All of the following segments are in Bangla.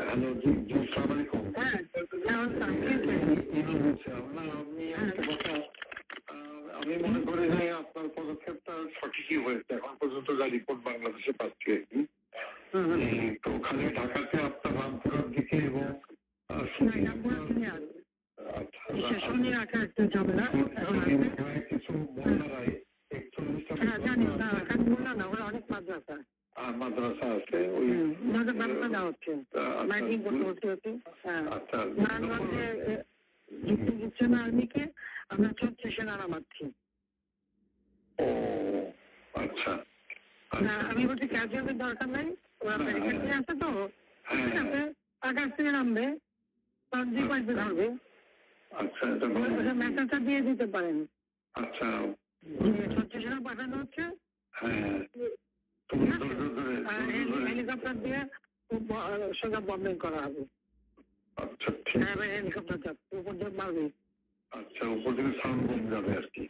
হ্যালো, জি জি, আসসালামু আলাইকুম। হ্যাঁ, আপনি একটা কথা, আমি মনে করি যে আপনার পদক্ষেপটা সঠিকই হয়েছে। এখন পর্যন্ত যা রিপোর্ট বাংলাদেশে পাচ্ছি আর কি। তো ওখানে ঢাকাতে আপনার রামপুরার দিকে এবং শনি রাখা একটা ঝামেলা কিছু মোল্লারাই 41টা মোল্লা না, ওরা অনেক মাদ্রাসা মাদ্রাসা আছে, ওই ব্যবস্থা নেওয়া হচ্ছে, মাইকিং করতে হচ্ছে। নারায়ণগঞ্জে যুক্ত দিচ্ছে না আর্মিকে, আমরা 36 সেনারা মারছি। ও আচ্ছা, আমি বলছি ক্যাজুয়ালের দরকার নাই, ওরা ব্যারিকেড আছে তো, ঠিক আছে, আকাশ থেকে নামবে, পাঁচদিন পাঁচদিন ধরবে। আচ্ছা, মেসেজটা দিয়ে দিতে পারেন। আচ্ছা, 36 সেনা পাঠানো হচ্ছে, হেলিকপ্টার দিয়ে সোজা বম্বিং করা হবে। আচ্ছা ঠিক, হেলিকপ্টার যাচ্ছে উপর দিয়ে মারবে। আচ্ছা, উপর থেকে সাউন্ড বম যাবে আর কি।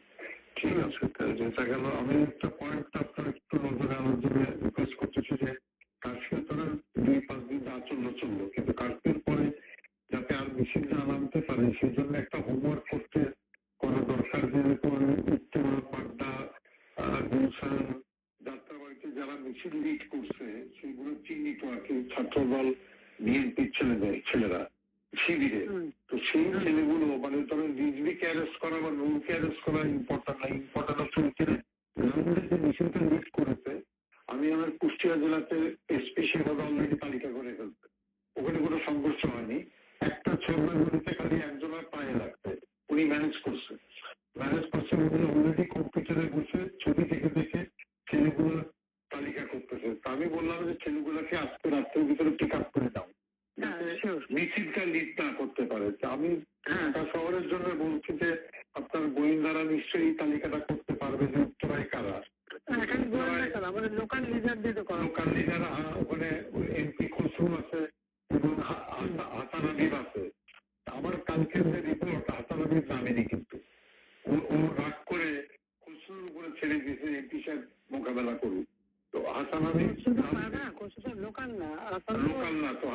ঠিক আছে, যেটা গেল। আমি একটা পয়েন্ট আপনার একটু নজরে আনার জন্য রিকোয়েস্ট করতেছি যে কার্ফিউ তারা 2-5 দিন যা চললো, কিন্তু কার্ফিউর পরে যাতে আর মিছিলটা নামতে পারে সেই জন্য একটা হোমওয়ার্ক করা দরকার। যেরকম উত্তরা, পাড্ডা, গুলশান, যাত্রাবাড়িতে যারা মিছিল লিড করছে সেগুলো চিহ্নিত আর কি, ছাত্রদল, বিএনপির ছেলেরা শিবিরে। তো সেই ছেলেগুলো মানে ধরেন রিজভিকে অ্যারেস্ট করা বা নুরকে অ্যারেস্ট করা ইম্পর্টেন্ট না, ইম্পর্টেন্ট হচ্ছে যে মিছিলটা লিড করেছে। আমি আমার কুষ্টিয়া জেলাতে এসপি সেভাবে অলরেডি তালিকা করে ফেলছে, ওখানে কোনো সংঘর্ষ হয়নি। একটা ছোটতে খালি একজনের পায়ে লাগছে, উনি ম্যানেজ করছে উনি অলরেডি কম্পিউটারে বসে ছবি দেখে ছেলেগুলোর তালিকা করতেছে। আমি বললাম যে ছেলেগুলোকে আজকে রাত্রের ভিতরে পিক আপ করে দাও, মিছিলটা লিড না করতে পারে। আমি ঢাকা শহরের জন্য বলছি যে আপনার গোয়েন্দারা নিশ্চয়ই এই তালিকাটা করতে পারবে যে উত্তরায় কারা। লোকাল লিডার ওখানে এমপি খসরু আছে এবং হাসান হাবিব আছে। আমার কালকের যে রিপোর্ট, হাসান হাবিব নামেনি, কিন্তু ও রাগ করে খসরুর উপরে ছেড়ে দিয়েছে এমপি সাহেব মোকাবেলা করুক। তো হাসান হাবিব লোকাল না তো,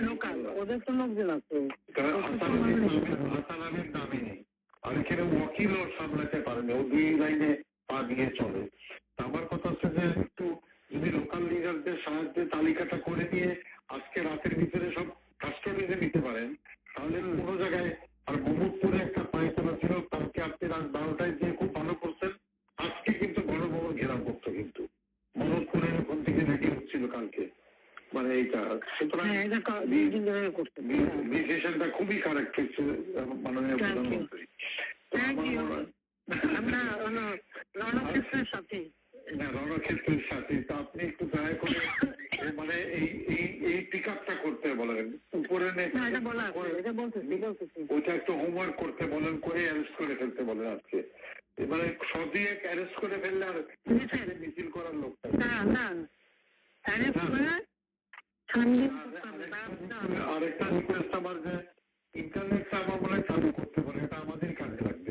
লোকাল ওদের তো লোকজন আছে, হাসান হাবিব নামেনি। আর এখানে ওয়াকিলও সামলাতে পারেনি, ও 2 লাইনে পা দিয়ে চলে। আমার কথা হচ্ছে যে একটু যদি লোকাল লিডারদের সাহায্যে তালিকাটা করে নিয়ে আজকে রাতের ভিতরে সব কাস্টডিতে নিতে পারেন, তাহলে কোনো জায়গায়। আর মোহাম্মদপুরে একটা পায়খানা ছিল, কালকে আপনি রাত 12টায় যে খুব ভালো করছেন, আজকে কিন্তু গণভবন ঘেরাও করতো, কিন্তু মোহাম্মদপুরে ওখান থেকে রেডি হচ্ছিল কালকে, মানে এইটা। সুতরাং ডিসিশনটা খুবই কারেক্ট হচ্ছে মাননীয় প্রধানমন্ত্রী। রণক্ষেত্রের সাথে তো আপনি একটু দয়া করে মানে এই পিক আপটা করতে বলেন, উপরে ওইটা একটু হোমওয়ার্ক করতে বলেন, করে অ্যারেস্ট করে ফেলতে বলেন আজকে। মানে সদিয়ে অ্যারেস্ট করে ফেললে আর মিছিল করার লোকটা আরেকটা রিকোয়েস্ট আমার, যে ইন্টারনেটটা আমার মনে হয় চালু করতে পারে, এটা আমাদের কাজে লাগবে।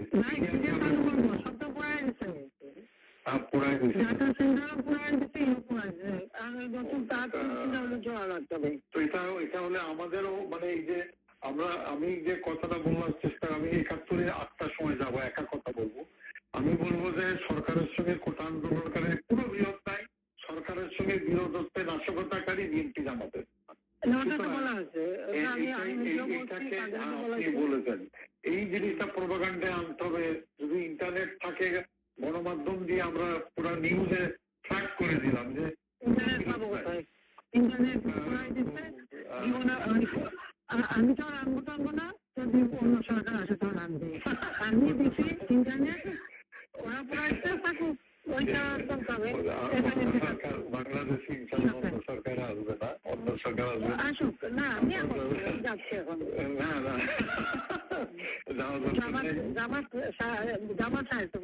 তো এটা হলে আমাদেরও মানে এই যে আমি যে কথাটা বলবার চেষ্টা, আমি 71-এ 8টার সময় যাবো, একা কথা বলবো। আমি বলবো যে সরকারের সঙ্গে কোটা আন্দোলনকারী কোনো বিরোধ নাই, সরকারের সঙ্গে বিরোধ হচ্ছে নাশকতাকারী বিএনপি জামাতের। আপনি বলেছেন এই জিনিসটা প্রোপাগান্ডায় আনতে হবে। যদি ইন্টারনেট থাকে, গণমাধ্যম দিয়ে আমরা পুরো নিউজে ট্র্যাক করে দিলাম যে আমি তো আর আনবো টানবো না, যদি অন্য সরকার আসে তখন আনবে। আমি দেখি ইন্টারনেট ওরা পুরাইতে থাকুক, ওইটা চলতে বাংলাদেশে অন্য সরকার আসবে না, অন্য সরকার আসবে আসুক না, আমি যাচ্ছি এখন না জামাত সাহিত্য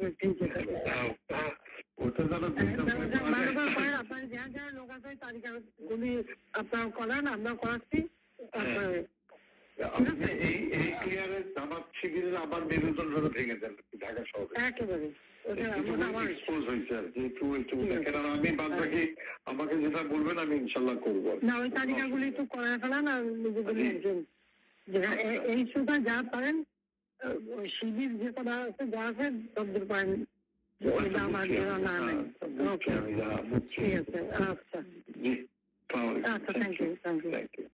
ওটা যারা আপনার যা যা লোক আছে তালিকা গুলি আপনারা করান, আমরা করাচ্ছি। এই ক্লিয়ারে জামাত শিবিরের আবার মেরুদণ্ড ভেঙে দেন ঢাকা শহরে একেবারে। ওটা আমার এক্সপোজ হয়েছে আর কি, একটু দেখেন। আর আমি বাদ বাকি আমাকে যেটা বলবেন আমি ইনশাল্লাহ করবো। না, ওই তালিকাগুলি একটু করে ফেলান আর নিজেগুলি একজন এই সুতা যা পারেন, ওই শিবির যে করা আছে যা আছে সবদের পারেন আমার না নাই। ওকে, ঠিক আছে, আচ্ছা জি, আচ্ছা, থ্যাংক ইউ।